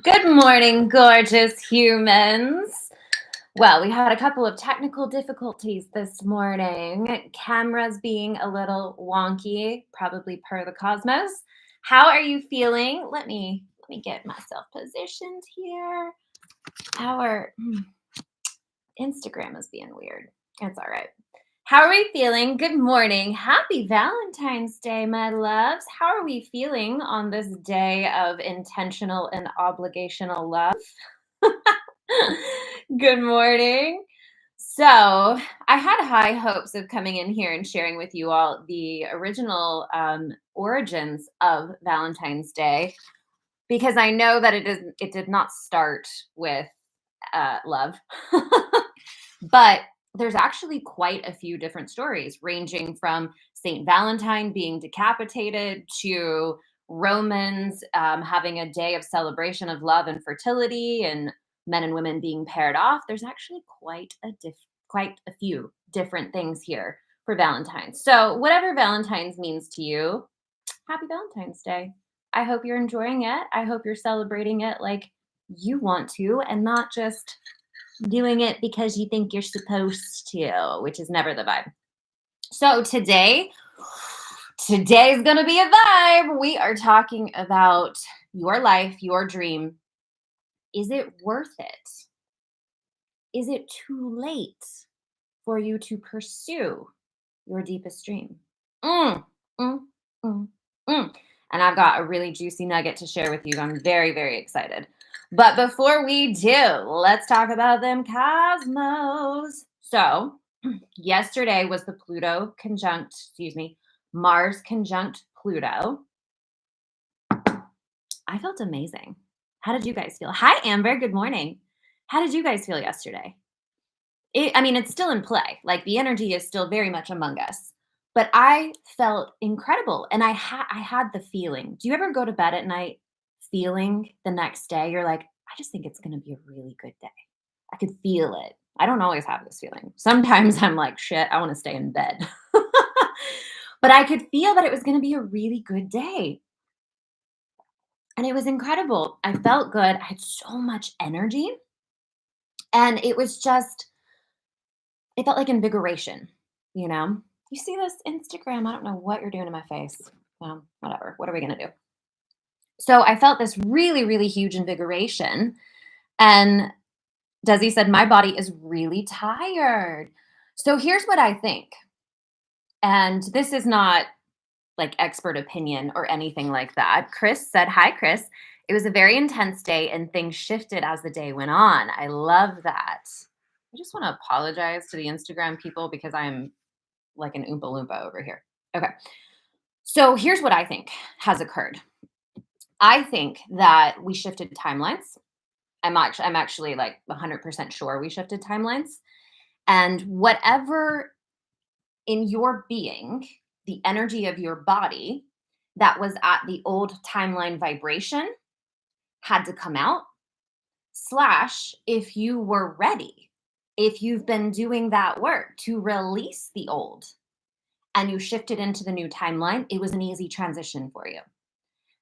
Good morning, gorgeous humans. Well, we had a couple of technical difficulties this morning. Cameras being a little wonky, probably per the cosmos. How are you feeling? Let me get myself positioned here. Our Instagram is being weird. It's all right. How are we feeling? Good morning. Happy Valentine's Day, my loves. How are we feeling on this day of intentional and obligational love? Good morning. So, I had high hopes of coming in here and sharing with you all the original origins of Valentine's Day because I know that it did not start with love. But there's actually quite a few different stories, ranging from Saint Valentine being decapitated to Romans having a day of celebration of love and fertility, and men and women being paired off. There's actually quite a few different things here for Valentine's. So whatever Valentine's means to you, happy Valentine's Day. I hope you're enjoying it. I hope you're celebrating it like you want to and not just doing it because you think you're supposed to, which is never the vibe. So today's going to be a vibe. We are talking about your life, your dream. Is it worth it? Is it too late for you to pursue your deepest dream? Mm, mm, mm, mm. And I've got a really juicy nugget to share with you. I'm very, very excited. But before we do, let's talk about them cosmos. So, yesterday was the Mars conjunct Pluto. I felt amazing. How did you guys feel? Hi, Amber. Good morning. How did you guys feel yesterday? It's still in play. Like the energy is still very much among us. But I felt incredible, and I had the feeling. Do you ever go to bed at night feeling the next day? You're like, I just think it's going to be a really good day. I could feel it. I don't always have this feeling. Sometimes I'm like, shit, I want to stay in bed. But I could feel that it was going to be a really good day. And it was incredible. I felt good. I had so much energy. And it felt like invigoration, you know? You see this Instagram, I don't know what you're doing to my face. Well, whatever. What are we going to do? So I felt this really, really huge invigoration. And Desi said, my body is really tired. So here's what I think. And this is not like expert opinion or anything like that. Chris said, hi, Chris. It was a very intense day and things shifted as the day went on. I love that. I just want to apologize to the Instagram people because I'm like an Oompa Loompa over here. Okay. So here's what I think has occurred. I think that we shifted timelines. I'm actually like 100% sure we shifted timelines. And whatever in your being, the energy of your body that was at the old timeline vibration had to come out, slash, if you were ready, if you've been doing that work to release the old and you shifted into the new timeline, it was an easy transition for you.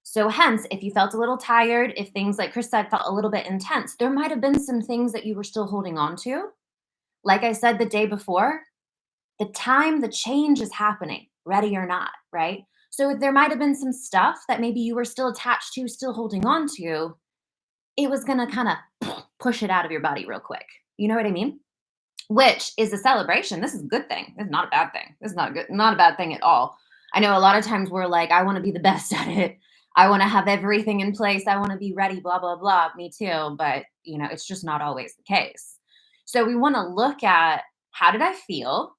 So, hence, if you felt a little tired, if things like Chris said felt a little bit intense, there might have been some things that you were still holding on to. Like I said the day before, the change is happening, ready or not, right? So, there might have been some stuff that maybe you were still attached to, still holding on to. It was going to kind of push it out of your body real quick. You know what I mean? Which is a celebration. This is a good thing. This is not a bad thing. This is not a bad thing at all. I know a lot of times we're like, I want to be the best at it. I want to have everything in place. I want to be ready, blah, blah, blah. Me too. But, it's just not always the case. So we want to look at, how did I feel?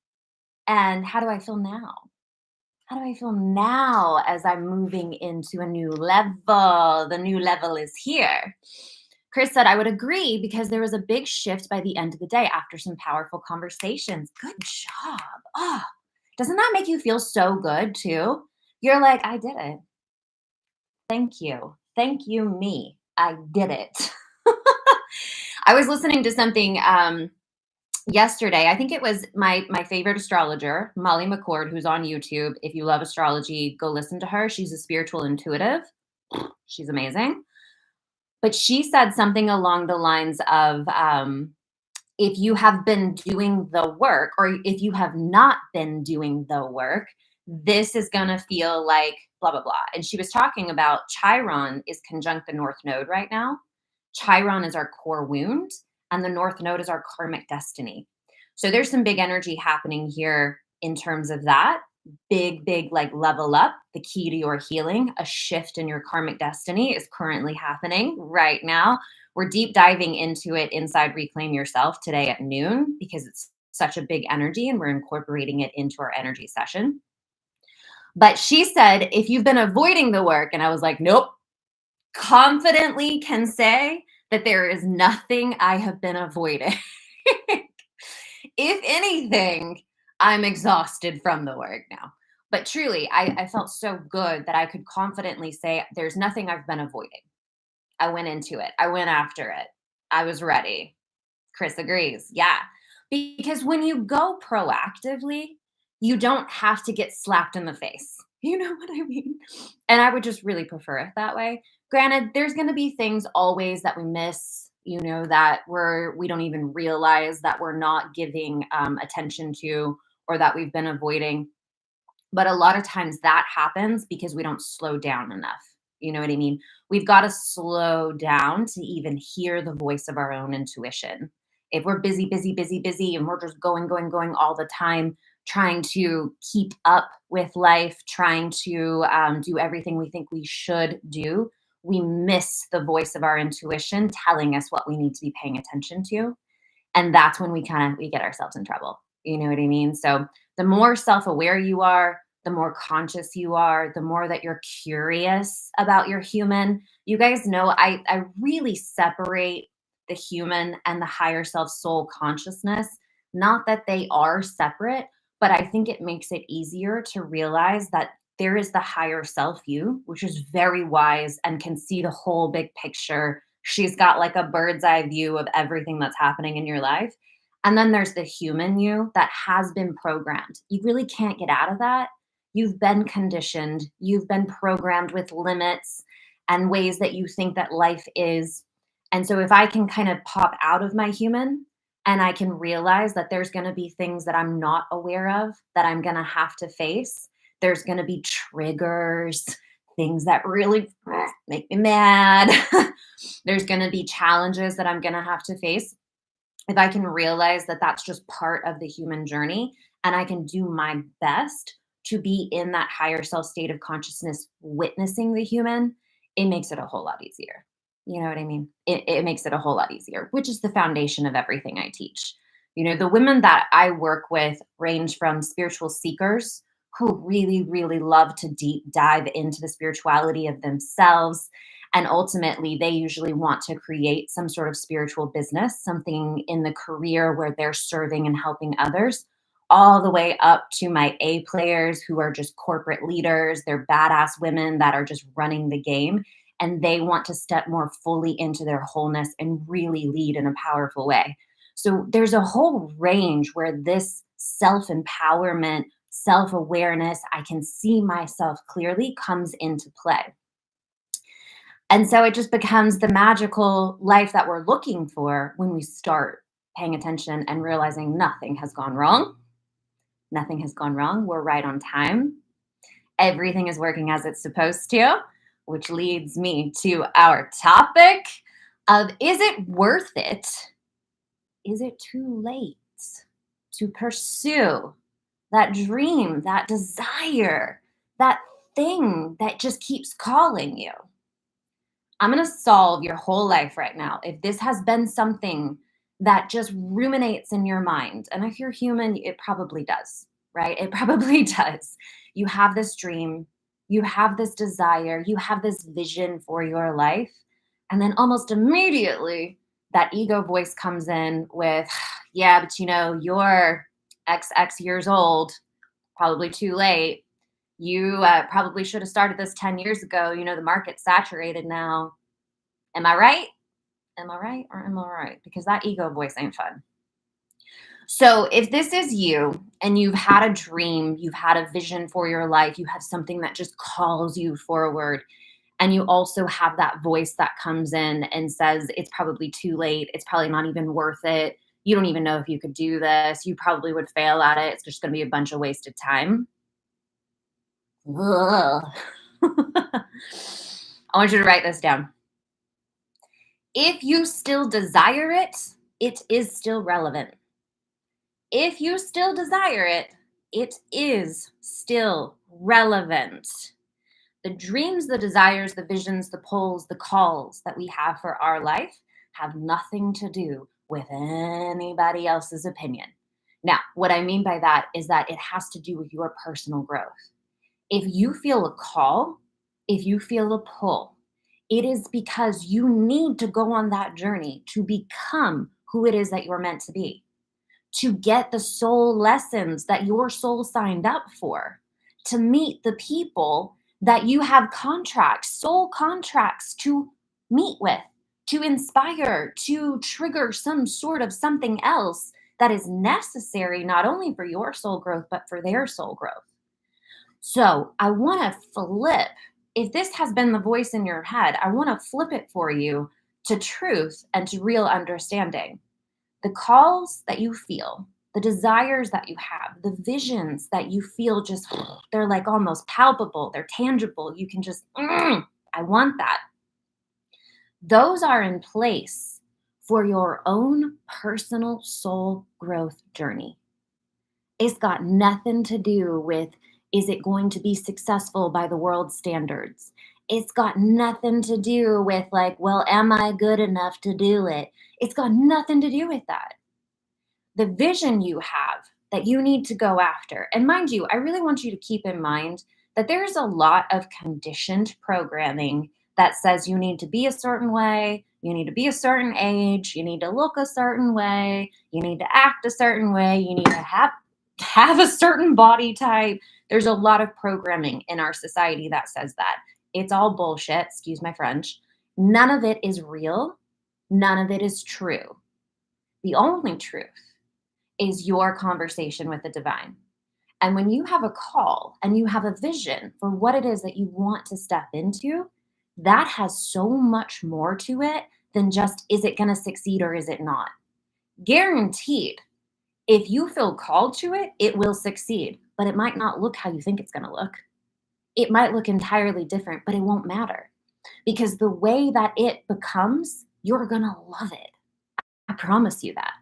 And how do I feel now? How do I feel now as I'm moving into a new level? The new level is here. Chris said, I would agree because there was a big shift by the end of the day after some powerful conversations. Good job. Oh, doesn't that make you feel so good too? You're like, I did it. Thank you. Thank you, me. I did it. I was listening to something yesterday. I think it was my favorite astrologer, Molly McCord, who's on YouTube. If you love astrology, go listen to her. She's a spiritual intuitive. She's amazing. But she said something along the lines of, if you have been doing the work or if you have not been doing the work, this is going to feel like blah, blah, blah. And she was talking about Chiron is conjunct the North Node right now. Chiron is our core wound, and the North Node is our karmic destiny. So there's some big energy happening here in terms of that. Big, like level up, the key to your healing, a shift in your karmic destiny is currently happening right now. We're deep diving into it inside Reclaim Yourself today at noon because it's such a big energy and we're incorporating it into our energy session. But she said, if you've been avoiding the work, and I was like, nope, confidently can say that there is nothing I have been avoiding. If anything, I'm exhausted from the work now. But truly, I felt so good that I could confidently say there's nothing I've been avoiding. I went into it. I went after it. I was ready. Chris agrees. Yeah. Because when you go proactively, you don't have to get slapped in the face. You know what I mean? And I would just really prefer it that way. Granted, there's going to be things always that we miss, that we don't even realize that we're not giving attention to or that we've been avoiding. But a lot of times that happens because we don't slow down enough. You know what I mean? We've got to slow down to even hear the voice of our own intuition. If we're busy, busy, busy, busy, and we're just going all the time, trying to keep up with life, trying to do everything we think we should do, we miss the voice of our intuition telling us what we need to be paying attention to. And that's when we get ourselves in trouble. You know what I mean? So the more self-aware you are, the more conscious you are, the more that you're curious about your human. You guys know I really separate the human and the higher self soul consciousness. Not that they are separate, but I think it makes it easier to realize that there is the higher self you, which is very wise and can see the whole big picture. She's got like a bird's eye view of everything that's happening in your life. And then there's the human you that has been programmed. You really can't get out of that. You've been conditioned, you've been programmed with limits and ways that you think that life is. And so if I can kind of pop out of my human and I can realize that there's going to be things that I'm not aware of that I'm going to have to face, there's going to be triggers, things that really make me mad. There's going to be challenges that I'm going to have to face. If I can realize that that's just part of the human journey and I can do my best to be in that higher self state of consciousness, witnessing the human, it makes it a whole lot easier. You know what I mean? It makes it a whole lot easier, which is the foundation of everything I teach. The women that I work with range from spiritual seekers who really, really love to deep dive into the spirituality of themselves. And ultimately, they usually want to create some sort of spiritual business, something in the career where they're serving and helping others, all the way up to my A players who are just corporate leaders. They're badass women that are just running the game and they want to step more fully into their wholeness and really lead in a powerful way. So there's a whole range where this self empowerment, self awareness, I can see myself clearly comes into play. And so it just becomes the magical life that we're looking for when we start paying attention and realizing nothing has gone wrong. Nothing has gone wrong. We're right on time. Everything is working as it's supposed to, which leads me to our topic of, is it worth it? Is it too late to pursue that dream, that desire, that thing that just keeps calling you? I'm going to solve your whole life right now. If this has been something that just ruminates in your mind, and if you're human, it probably does, right? It probably does. You have this dream, you have this desire, you have this vision for your life. And then almost immediately, that ego voice comes in with, yeah, but you're XX years old, probably too late. You probably should have started this 10 years ago. The market's saturated now. Am I right? Am I right or am I right? Because that ego voice ain't fun. So if this is you and you've had a dream, you've had a vision for your life, you have something that just calls you forward, And you also have that voice that comes in and says, it's probably too late. It's probably not even worth it. You don't even know if you could do this. You probably would fail at it. It's just going to be a bunch of wasted time. Ugh. I want you to write this down. If you still desire it, it is still relevant. If you still desire it, it is still relevant. The dreams, the desires, the visions, the pulls, the calls that we have for our life have nothing to do with anybody else's opinion. Now, what I mean by that is that it has to do with your personal growth. If you feel a call, if you feel a pull, it is because you need to go on that journey to become who it is that you're meant to be, to get the soul lessons that your soul signed up for, to meet the people that you have soul contracts to meet with, to inspire, to trigger some sort of something else that is necessary not only for your soul growth, but for their soul growth. So I want to flip. If this has been the voice in your head, I want to flip it for you to truth and to real understanding. The calls that you feel, the desires that you have, the visions that you feel just, they're like almost palpable, they're tangible. You can just, I want that. Those are in place for your own personal soul growth journey. It's got nothing to do with, is it going to be successful by the world standards? It's got nothing to do with like, well, am I good enough to do it? It's got nothing to do with that. The vision you have that you need to go after, and mind you, I really want you to keep in mind that there's a lot of conditioned programming that says you need to be a certain way, you need to be a certain age, you need to look a certain way, you need to act a certain way, you need to have a certain body type. There's a lot of programming in our society that says that. It's all bullshit, excuse my French. None of it is real. None of it is true. The only truth is your conversation with the divine. And when you have a call and you have a vision for what it is that you want to step into, that has so much more to it than just, is it going to succeed or is it not? Guaranteed, if you feel called to it, it will succeed, but it might not look how you think it's going to look. It might look entirely different, but it won't matter because the way that it becomes, you're going to love it. I promise you that.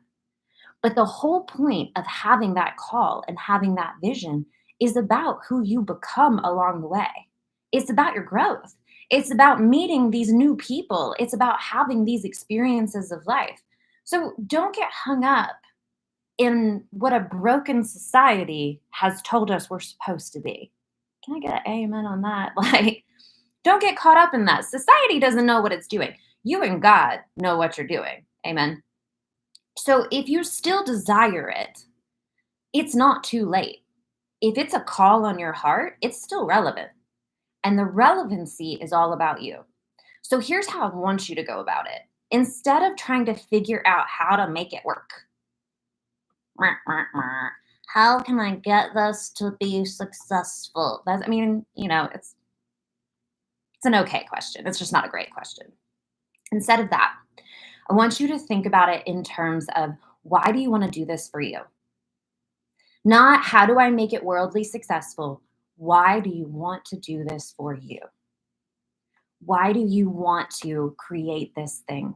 But the whole point of having that call and having that vision is about who you become along the way. It's about your growth. It's about meeting these new people. It's about having these experiences of life. So don't get hung up in what a broken society has told us we're supposed to be. Can I get an amen on that? Like, don't get caught up in that. Society doesn't know what it's doing. You and God know what you're doing. Amen. So if you still desire it, it's not too late. If it's a call on your heart, it's still relevant. And the relevancy is all about you. So here's how I want you to go about it. Instead of trying to figure out how to make it work, how can I get this to be successful? It's an okay question. It's just not a great question. Instead of that, I want you to think about it in terms of, why do you want to do this for you? Not how do I make it worldly successful? Why do you want to do this for you? Why do you want to create this thing?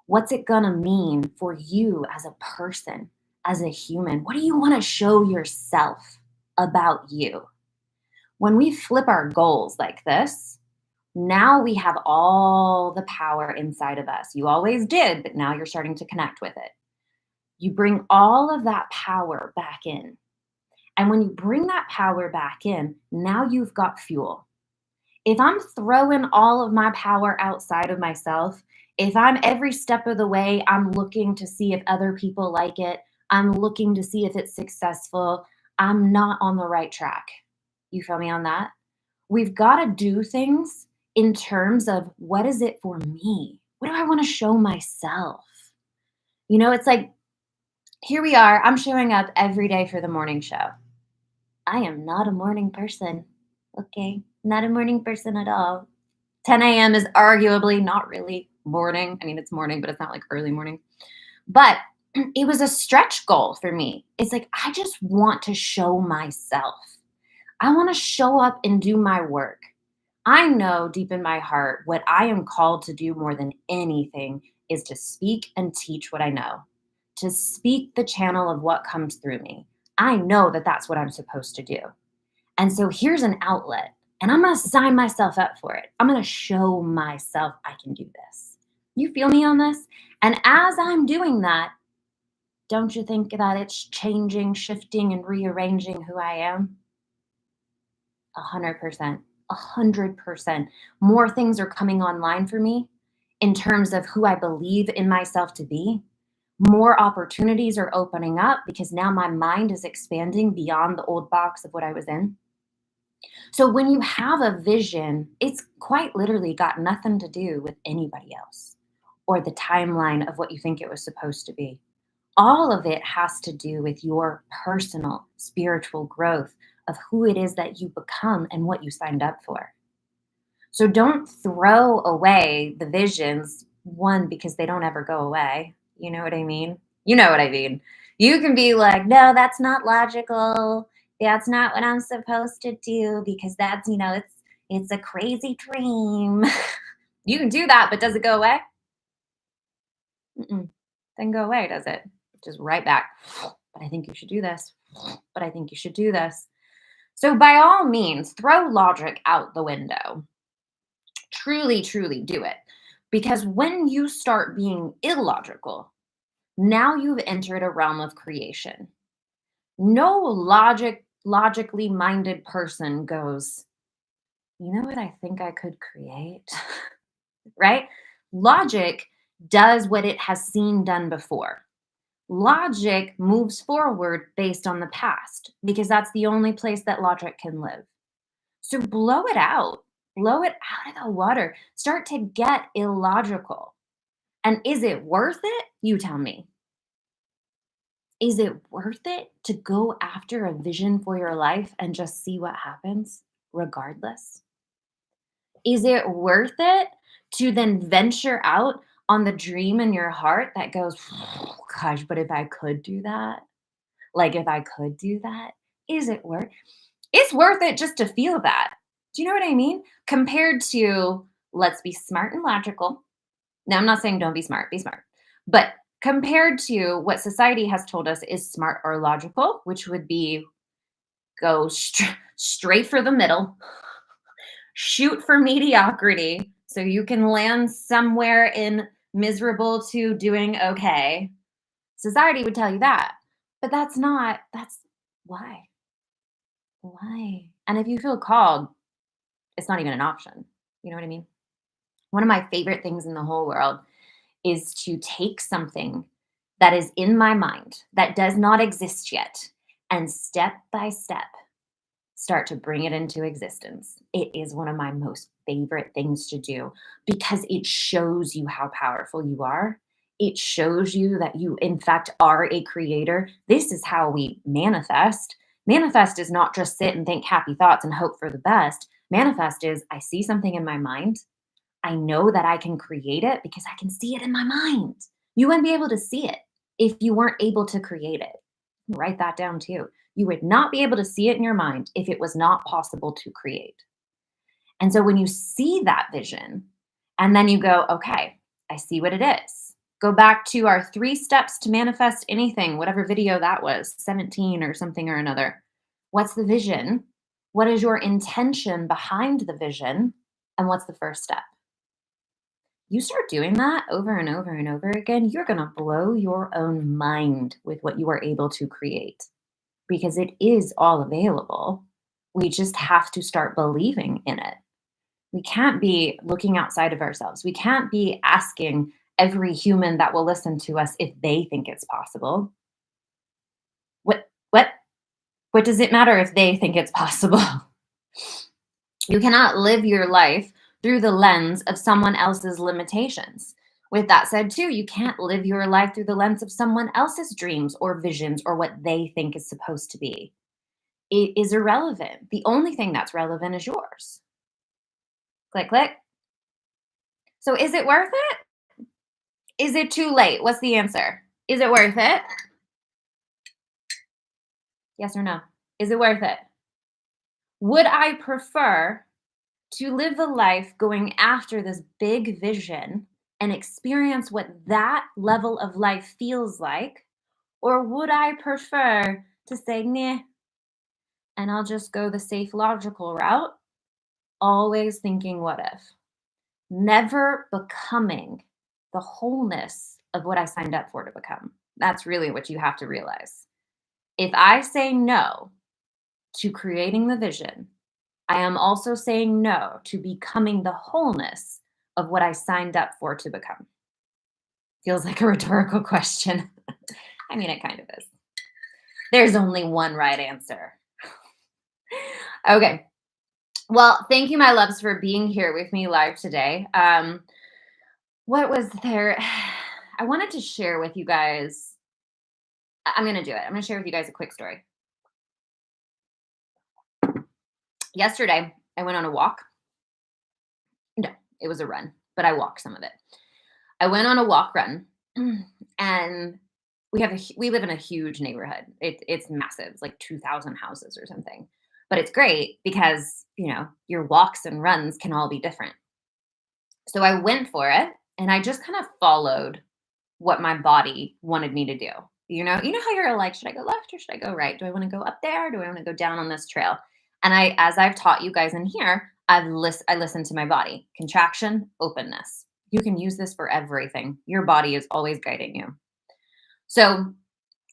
What's it gonna mean for you as a person, as a human? What do you want to show yourself about you? When we flip our goals like this, now we have all the power inside of us. You always did, but now you're starting to connect with it. You bring all of that power back in. And when you bring that power back in, now you've got fuel. If I'm throwing all of my power outside of myself, if I'm every step of the way, I'm looking to see if other people like it, I'm looking to see if it's successful, I'm not on the right track. You feel me on that? We've got to do things in terms of, what is it for me? What do I want to show myself? It's like, here we are. I'm showing up every day for the morning show. I am not a morning person. Okay. Not a morning person at all. 10 a.m. is arguably not really morning. I mean, it's morning, but it's not like early morning. But it was a stretch goal for me. It's like, I just want to show myself. I want to show up and do my work. I know deep in my heart what I am called to do more than anything is to speak and teach what I know, to speak the channel of what comes through me. I know that that's what I'm supposed to do. And so here's an outlet, and I'm going to sign myself up for it. I'm going to show myself I can do this. You feel me on this? And as I'm doing that, don't you think that it's changing, shifting, and rearranging who I am? 100%. 100%. More things are coming online for me in terms of who I believe in myself to be. More opportunities are opening up because now my mind is expanding beyond the old box of what I was in. So when you have a vision, it's quite literally got nothing to do with anybody else or the timeline of what you think it was supposed to be. All of it has to do with your personal spiritual growth of who it is that you become and what you signed up for. So don't throw away the visions, one, because they don't ever go away. You know what I mean? You know what I mean. You can be like, no, that's not logical. That's not what I'm supposed to do because that's, it's a crazy dream. You can do that, but does it go away? Mm-mm. Doesn't go away, does it? Just right back. But I think you should do this. But I think you should do this. So by all means, throw logic out the window. Truly, truly do it. Because when you start being illogical, now you've entered a realm of creation. No logically minded person goes, you know what I think I could create? Right? Logic does what it has seen done before. Logic moves forward based on the past because that's the only place that logic can live. So blow it out. Blow it out of the water. Start to get illogical. And is it worth it? You tell me. Is it worth it to go after a vision for your life and just see what happens regardless? Is it worth it to then venture out on the dream in your heart that goes, "Oh, gosh, but if I could do that? Like if I could do that, is it worth it's worth it just to feel that. Do you know what I mean? Compared to let's be smart and logical. Now, I'm not saying don't be smart. But compared to what society has told us is smart or logical, which would be go straight for the middle, shoot for mediocrity so you can land somewhere in miserable to doing okay. Society would tell you that. But that's why. Why? And if you feel called, it's not even an option. You know what I mean? One of my favorite things in the whole world is to take something that is in my mind that does not exist yet and step by step start to bring it into existence. It is one of my most favorite things to do because it shows you how powerful you are. It shows you that you, in fact, are a creator. This is how we manifest. Manifest is not just sit and think happy thoughts and hope for the best. Manifest is I see something in my mind. I know that I can create it because I can see it in my mind. You wouldn't be able to see it if you weren't able to create it. Write that down too. You would not be able to see it in your mind if it was not possible to create. And so when you see that vision and then you go, okay, I see what it is. Go back to our 3 steps to manifest anything, whatever video that was, 17 or something or another. What's the vision? What is your intention behind the vision? And what's the first step? You start doing that over and over and over again, you're going to blow your own mind with what you are able to create because it is all available. We just have to start believing in it. We can't be looking outside of ourselves. We can't be asking every human that will listen to us if they think it's possible. What what what does it matter if they think it's possible? You cannot live your life through the lens of someone else's limitations. With that said, too, you can't live your life through the lens of someone else's dreams or visions or what they think is supposed to be. It is irrelevant. The only thing that's relevant is yours. Click, click. So is it worth it? Is it too late? What's the answer? Is it worth it? Yes or no? Is it worth it? Would I prefer to live a life going after this big vision and experience what that level of life feels like? Or would I prefer to say, nah, and I'll just go the safe, logical route, always thinking, what if? Never becoming the wholeness of what I signed up for to become. That's really what you have to realize. If I say no to creating the vision, I am also saying no to becoming the wholeness of what I signed up for to become. Feels like a rhetorical question. I mean, it kind of is. There's only one right answer. Okay. Well, thank you, my loves, for being here with me live today. What was there? I wanted to share with you guys. I'm going to do it. I'm going to share with you guys a quick story. Yesterday, I went on a walk. No, it was a run, but I walked some of it. I went on a walk run, and we live in a huge neighborhood. It's massive. It's like 2,000 houses or something. But it's great because, your walks and runs can all be different. So I went for it, and I just kind of followed what my body wanted me to do. You know how you're like, should I go left or should I go right? Do I want to go up there? Do I want to go down on this trail? And as I've taught you guys in here, I listen to my body. Contraction, openness. You can use this for everything. Your body is always guiding you. So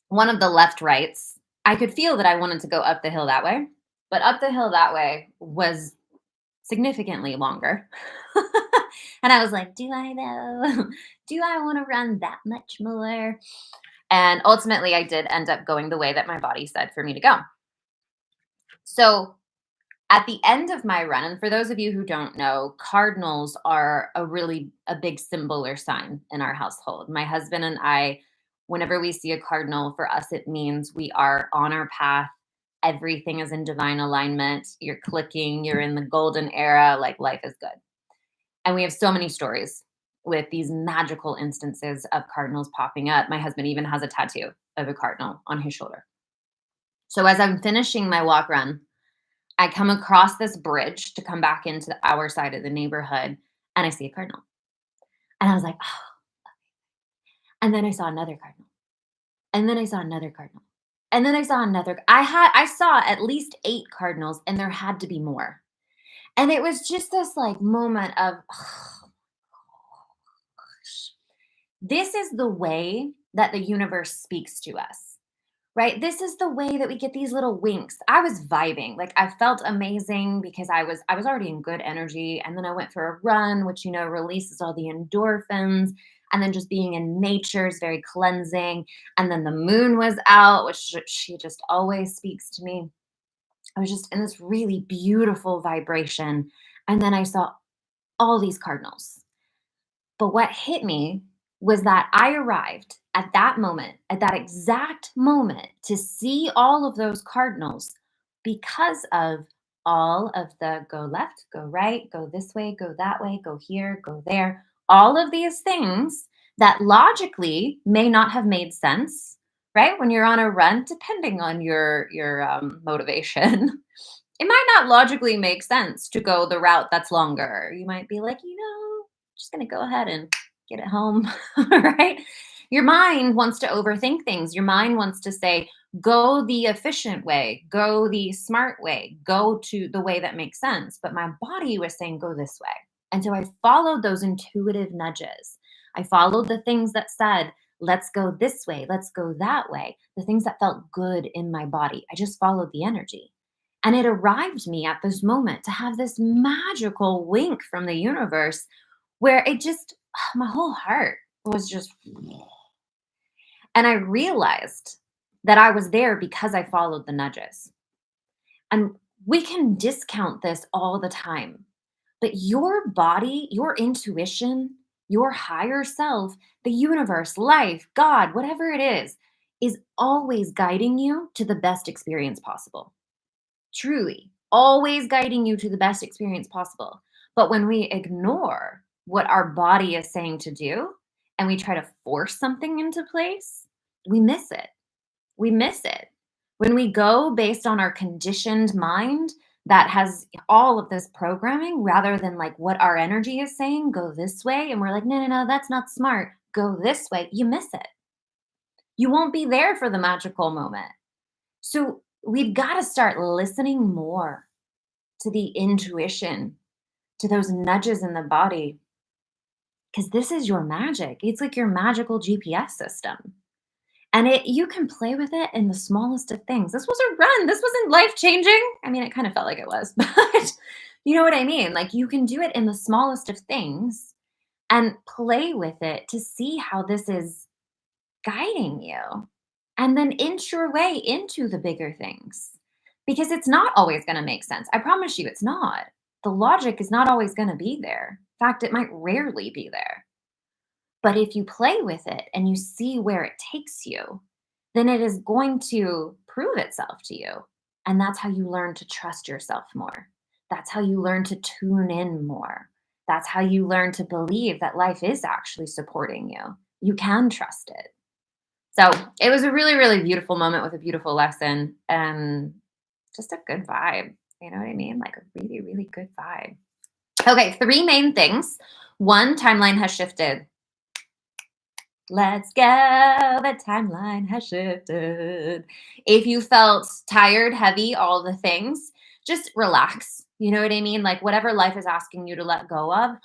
one of the left rights, I could feel that I wanted to go up the hill that way, but up the hill that way was significantly longer. And I was like, do I know? Do I want to run that much more? And ultimately, I did end up going the way that my body said for me to go. So at the end of my run, and for those of you who don't know, cardinals are a big symbol or sign in our household. My husband and I, whenever we see a cardinal, for us, it means we are on our path. Everything is in divine alignment. You're clicking, you're in the golden era, like life is good. And we have so many stories with these magical instances of cardinals popping up. My husband even has a tattoo of a cardinal on his shoulder. So as I'm finishing my walk run, I come across this bridge to come back into our side of the neighborhood, and I see a cardinal. And I was like, oh. And then I saw another cardinal. And then I saw another cardinal. And then I saw another. I saw at least 8 cardinals, and there had to be more. And it was just this like moment of, oh, gosh. This is the way that the universe speaks to us, right? This is the way that we get these little winks. I was vibing. Like I felt amazing because I was already in good energy. And then I went for a run, which, releases all the endorphins. And then just being in nature is very cleansing. And then the moon was out, which she just always speaks to me. I was just in this really beautiful vibration. And then I saw all these cardinals. But what hit me was that I arrived at that moment, at that exact moment, to see all of those cardinals because of all of the go left, go right, go this way, go that way, go here, go there. All of these things that logically may not have made sense, right? When you're on a run, depending on your motivation, it might not logically make sense to go the route that's longer. You might be like, just going to go ahead and get it home, right? Your mind wants to overthink things. Your mind wants to say, go the efficient way, go the smart way, go to the way that makes sense. But my body was saying, go this way. And so I followed those intuitive nudges. I followed the things that said, let's go this way, let's go that way, the things that felt good in my body. I just followed the energy. And it arrived me at this moment to have this magical wink from the universe where it just, my whole heart was just, and I realized that I was there because I followed the nudges. And we can discount this all the time, but your body, your intuition, your higher self, the universe, life, God, whatever it is always guiding you to the best experience possible. Truly, always guiding you to the best experience possible. But when we ignore what our body is saying to do and we try to force something into place, we miss it. We miss it. When we go based on our conditioned mind that has all of this programming rather than like what our energy is saying, go this way. And we're like, no, no, no, that's not smart. Go this way. You miss it. You won't be there for the magical moment. So we've got to start listening more to the intuition, to those nudges in the body, because this is your magic. It's like your magical GPS system. And you can play with it in the smallest of things. This was a run. This wasn't life-changing. I mean, it kind of felt like it was, but you know what I mean? Like you can do it in the smallest of things and play with it to see how this is guiding you. And then inch your way into the bigger things. Because it's not always going to make sense. I promise you it's not. The logic is not always going to be there. In fact, it might rarely be there. But if you play with it and you see where it takes you, then it is going to prove itself to you. And that's how you learn to trust yourself more. That's how you learn to tune in more. That's how you learn to believe that life is actually supporting you. You can trust it. So it was a really, really beautiful moment with a beautiful lesson and just a good vibe. You know what I mean? Like a really, really good vibe. Okay, three main things. One, timeline has shifted. Let's go. The timeline has shifted. If you felt tired, heavy, all the things, just relax. You know what I mean? Like whatever life is asking you to let go of,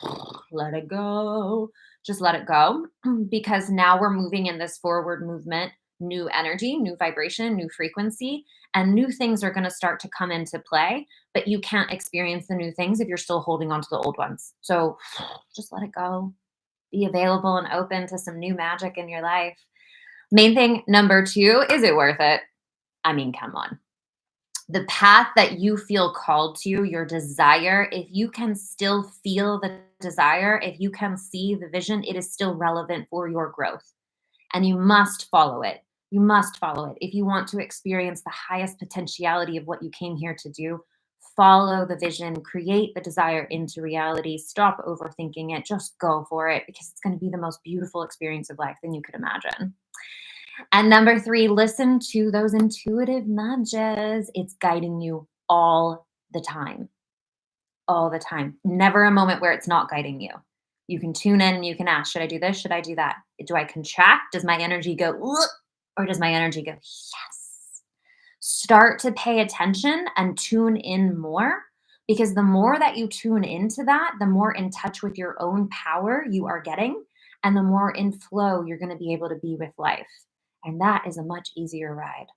let it go. Just let it go because now we're moving in this forward movement, new energy, new vibration, new frequency, and new things are going to start to come into play. But you can't experience the new things if you're still holding on to the old ones. So just let it go. Be available and open to some new magic in your life. Main thing, number two, is it worth it? I mean, come on. The path that you feel called to, your desire, if you can still feel the desire, if you can see the vision, it is still relevant for your growth. And you must follow it. You must follow it. If you want to experience the highest potentiality of what you came here to do, follow the vision, create the desire into reality, stop overthinking it, just go for it because it's going to be the most beautiful experience of life than you could imagine. And number three, listen to those intuitive nudges. It's guiding you all the time, all the time. Never a moment where it's not guiding you. You can tune in and you can ask, should I do this? Should I do that? Do I contract? Does my energy go, ugh, or does my energy go, yes? Start to pay attention and tune in more because the more that you tune into that, the more in touch with your own power you are getting and the more in flow you're going to be able to be with life. And that is a much easier ride.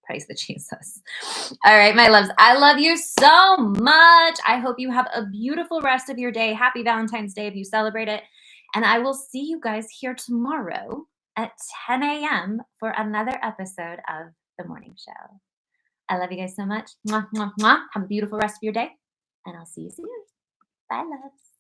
Praise the Jesus. All right, my loves. I love you so much. I hope you have a beautiful rest of your day. Happy Valentine's Day if you celebrate it. And I will see you guys here tomorrow at 10 a.m. for another episode of The Morning Show. I love you guys so much. Mwah, mwah, mwah. Have a beautiful rest of your day. And I'll see you soon. Bye, loves.